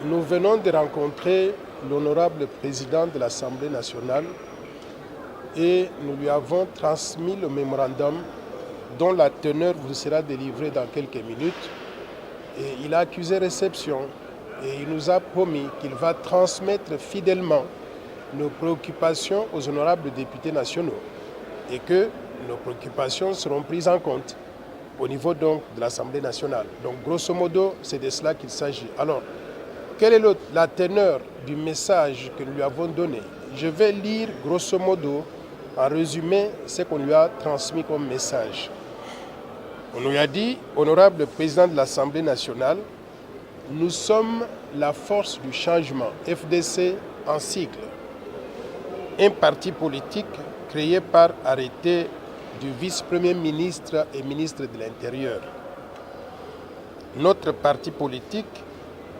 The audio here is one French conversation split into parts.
Nous venons de rencontrer l'honorable président de l'Assemblée nationale et nous lui avons transmis le mémorandum dont la teneur vous sera délivrée dans quelques minutes. Et il a accusé réception et il nous a promis qu'il va transmettre fidèlement nos préoccupations aux honorables députés nationaux et que nos préoccupations seront prises en compte au niveau donc de l'Assemblée nationale. Donc grosso modo, c'est de cela qu'il s'agit. Alors, quelle est la teneur du message que nous lui avons donné? Je vais lire grosso modo, en résumé, ce qu'on lui a transmis comme message. On lui a dit, honorable président de l'Assemblée nationale, nous sommes la force du changement, FDC en sigle, un parti politique créé par arrêté du vice-premier ministre et ministre de l'Intérieur. Notre parti politique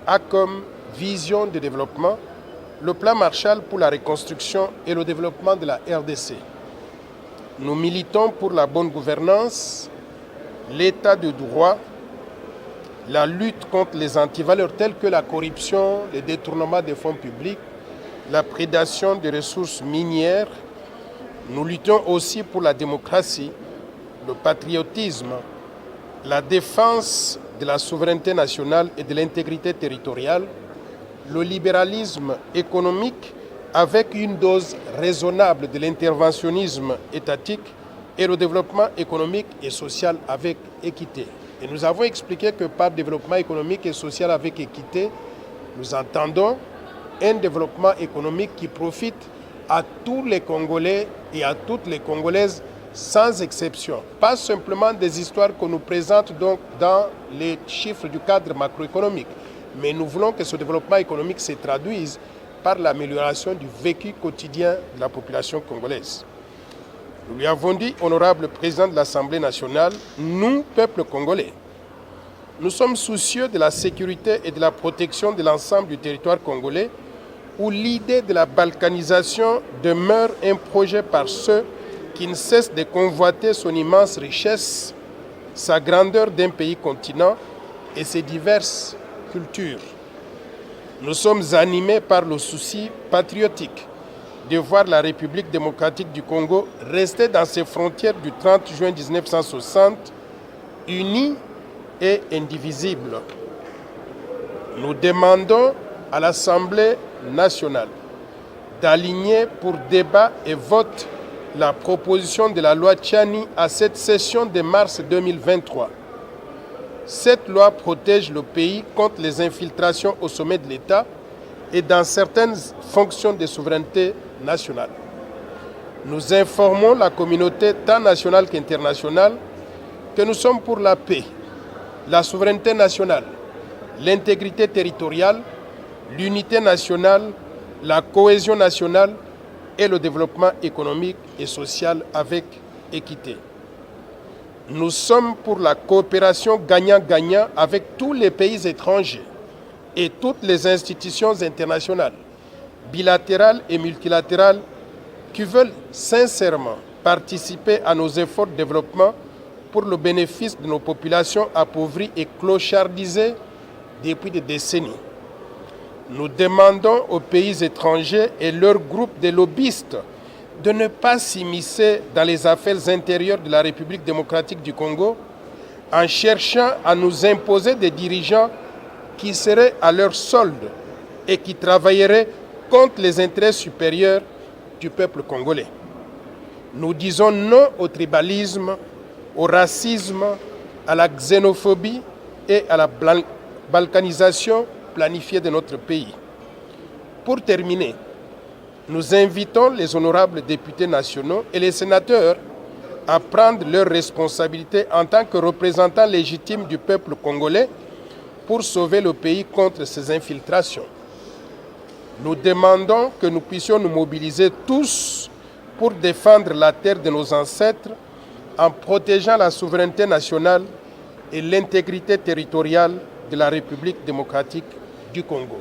a comme vision de développement le plan Marshall pour la reconstruction et le développement de la RDC. Nous militons pour la bonne gouvernance, l'état de droit, la lutte contre les antivaleurs telles que la corruption, le détournement des fonds publics, la prédation des ressources minières. Nous luttons aussi pour la démocratie, le patriotisme, la défense de la souveraineté nationale et de l'intégrité territoriale, le libéralisme économique avec une dose raisonnable de l'interventionnisme étatique et le développement économique et social avec équité. Et nous avons expliqué que par développement économique et social avec équité, nous entendons un développement économique qui profite à tous les Congolais et à toutes les Congolaises sans exception. Pas simplement des histoires qu'on nous présente donc dans les chiffres du cadre macroéconomique, mais nous voulons que ce développement économique se traduise par l'amélioration du vécu quotidien de la population congolaise. Nous lui avons dit, honorable président de l'Assemblée nationale, nous, peuple congolais, nous sommes soucieux de la sécurité et de la protection de l'ensemble du territoire congolais où l'idée de la balkanisation demeure un projet par ceux qui ne cessent de convoiter son immense richesse, sa grandeur d'un pays continent et ses diverses cultures. Nous sommes animés par le souci patriotique de voir la République démocratique du Congo rester dans ses frontières du 30 juin 1960, unie et indivisible. Nous demandons à l'Assemblée nationale d'aligner pour débat et vote la proposition de la loi Tchani à cette session de mars 2023. Cette loi protège le pays contre les infiltrations au sommet de l'État et dans certaines fonctions de souveraineté nationale. Nous informons la communauté tant nationale qu'internationale que nous sommes pour la paix, la souveraineté nationale, l'intégrité territoriale, l'unité nationale, la cohésion nationale et le développement économique et social avec équité. Nous sommes pour la coopération gagnant-gagnant avec tous les pays étrangers et toutes les institutions internationales, bilatérales et multilatérales, qui veulent sincèrement participer à nos efforts de développement pour le bénéfice de nos populations appauvries et clochardisées depuis des décennies. Nous demandons aux pays étrangers et leurs groupes de lobbyistes de ne pas s'immiscer dans les affaires intérieures de la République démocratique du Congo en cherchant à nous imposer des dirigeants qui seraient à leur solde et qui travailleraient contre les intérêts supérieurs du peuple congolais. Nous disons non au tribalisme, au racisme, à la xénophobie et à la balkanisation planifiée de notre pays. Pour terminer, nous invitons les honorables députés nationaux et les sénateurs à prendre leurs responsabilités en tant que représentants légitimes du peuple congolais pour sauver le pays contre ces infiltrations. Nous demandons que nous puissions nous mobiliser tous pour défendre la terre de nos ancêtres en protégeant la souveraineté nationale et l'intégrité territoriale de la République démocratique du Congo.